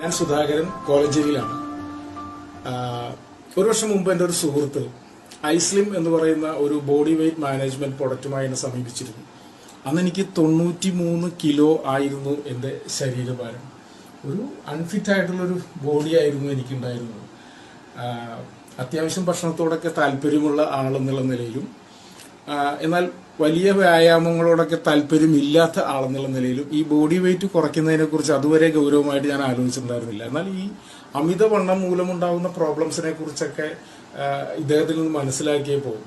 ഞാൻ സുധാകരൻ കോളേജിലാണ്. ഒരു വർഷം മുമ്പ് എൻ്റെ ഒരു സുഹൃത്ത് ഐസ്ലിം എന്ന് പറയുന്ന ഒരു ബോഡി വെയ്റ്റ് മാനേജ്മെന്റ് പ്രൊഡക്റ്റുമായി എന്നെ സമീപിച്ചിരുന്നു. അന്ന് എനിക്ക് 93 കിലോ ആയിരുന്നു എൻ്റെ ശരീരഭാരം. ഒരു അൺഫിറ്റ് ആയിട്ടുള്ളൊരു ബോഡി ആയിരുന്നു എനിക്കുണ്ടായിരുന്നത്. അത്യാവശ്യം ഭക്ഷണത്തോടൊക്കെ താല്പര്യമുള്ള ആളെന്നുള്ള നിലയിലും എന്നാൽ വലിയ വ്യായാമങ്ങളോടൊക്കെ താല്പര്യമില്ലാത്ത ആളെന്നുള്ള നിലയിലും ഈ ബോഡി വെയിറ്റ് കുറയ്ക്കുന്നതിനെ കുറിച്ച് അതുവരെ ഗൗരവമായിട്ട് ഞാൻ ആലോചിച്ചിട്ടുണ്ടായിരുന്നില്ല. എന്നാൽ ഈ അമിതവണ്ണം മൂലമുണ്ടാകുന്ന പ്രോബ്ലംസിനെ കുറിച്ചൊക്കെ ഇദ്ദേഹത്തിൽ നിന്ന് മനസ്സിലാക്കിയപ്പോൾ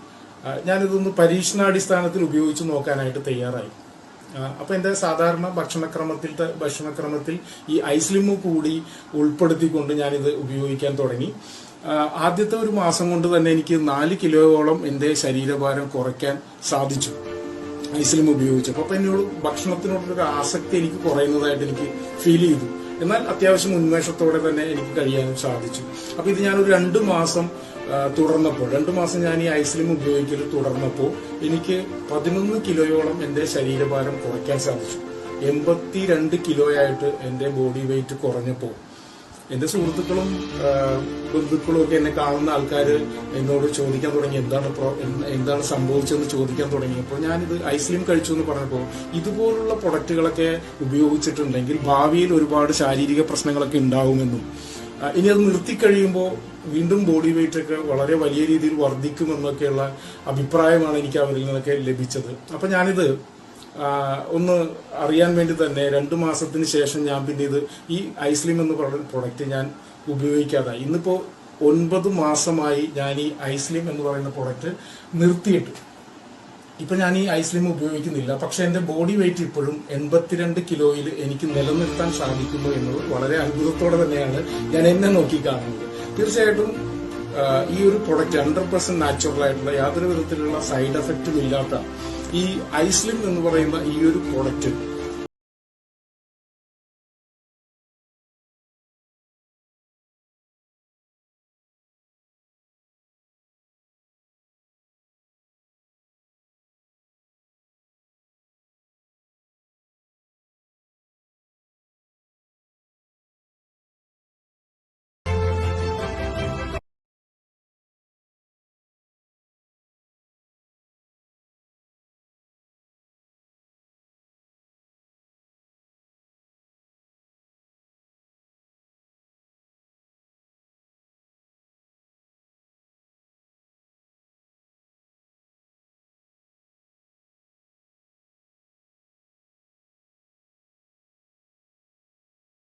ഞാനിതൊന്ന് പരീക്ഷണാടിസ്ഥാനത്തിൽ ഉപയോഗിച്ച് നോക്കാനായിട്ട് തയ്യാറായി. അപ്പൊ എന്റെ സാധാരണ ഭക്ഷണക്രമത്തിൽ ഈ ഐസ്ലിം കൂടി ഉൾപ്പെടുത്തിക്കൊണ്ട് ഞാനിത് ഉപയോഗിക്കാൻ തുടങ്ങി. ആദ്യത്തെ ഒരു മാസം കൊണ്ട് തന്നെ എനിക്ക് 4 കിലോയോളം എന്റെ ശരീരഭാരം കുറയ്ക്കാൻ സാധിച്ചു ഐസ്ലിം ഉപയോഗിച്ചപ്പോൾ. അപ്പൊ എന്നോട് ഭക്ഷണത്തിനോടൊരു ആസക്തി എനിക്ക് കുറയുന്നതായിട്ട് എനിക്ക് ഫീൽ ചെയ്തു. എന്നാൽ അത്യാവശ്യം ഉന്മേഷത്തോടെ തന്നെ എനിക്ക് കഴിയാനും സാധിച്ചു. അപ്പൊ ഇത് ഞാനൊരു 2 മാസം തുടർന്നപ്പോൾ 2 മാസം ഞാൻ ഈ ഐസ്ലിം ഉപയോഗിക്കൽ തുടർന്നപ്പോൾ എനിക്ക് 11 കിലോയോളം എന്റെ ശരീരഭാരം കുറയ്ക്കാൻ സാധിച്ചു. 82 കിലോയായിട്ട് എന്റെ ബോഡി വെയിറ്റ് കുറഞ്ഞപ്പോൾ എന്റെ സുഹൃത്തുക്കളും ബന്ധുക്കളും ഒക്കെ എന്നെ കാണുന്ന ആൾക്കാർ എന്നോട് ചോദിക്കാൻ തുടങ്ങി എന്താണ് സംഭവിച്ചതെന്ന് ചോദിക്കാൻ തുടങ്ങിയപ്പോൾ ഞാനിത് ഐസ്ലിം കഴിച്ചു എന്ന് പറഞ്ഞപ്പോൾ ഇതുപോലുള്ള പ്രൊഡക്റ്റുകളൊക്കെ ഉപയോഗിച്ചിട്ടുണ്ടെങ്കിൽ ഭാവിയിൽ ഒരുപാട് ശാരീരിക പ്രശ്നങ്ങളൊക്കെ ഉണ്ടാവുമെന്നും ഇനി അത് നിർത്തിക്കഴിയുമ്പോൾ വീണ്ടും ബോഡി വെയിറ്റ് ഒക്കെ വളരെ വലിയ രീതിയിൽ വർദ്ധിക്കുമെന്നൊക്കെയുള്ള അഭിപ്രായമാണ് എനിക്ക് അവരിൽ നിന്നൊക്കെ ലഭിച്ചത്. അപ്പൊ ഞാനിത് ഒന്ന് അറിയാൻ വേണ്ടി തന്നെ 2 മാസത്തിന് ശേഷം ഞാൻ പിന്നെ ഇത് ഈ ഐസ്ലിം എന്ന് പറയുന്ന പ്രൊഡക്റ്റ് ഞാൻ ഉപയോഗിക്കാതായി. ഇന്നിപ്പോ 9 മാസമായി ഞാൻ ഈ ഐസ്ലിം എന്ന് പറയുന്ന പ്രൊഡക്റ്റ് നിർത്തിയിട്ട് ഇപ്പൊ ഞാൻ ഈ ഐസ്ലിം ഉപയോഗിക്കുന്നില്ല. പക്ഷെ എന്റെ ബോഡി വെയിറ്റ് ഇപ്പോഴും 82 കിലോയിൽ എനിക്ക് നിലനിർത്താൻ സാധിക്കുന്നു എന്നത് വളരെ അത്ഭുതത്തോടെ തന്നെയാണ് ഞാൻ എന്നെ നോക്കി കാണുന്നത്. തീർച്ചയായിട്ടും ഈ ഒരു പ്രൊഡക്റ്റ് 100% നാച്ചുറൽ ആയിട്ടുള്ള യാതൊരു വിധത്തിലുള്ള സൈഡ് എഫക്റ്റും ഇല്ലാത്ത ഈ ഐസ്ലിം എന്ന് പറയുന്ന ഈ ഒരു പ്രൊഡക്റ്റ്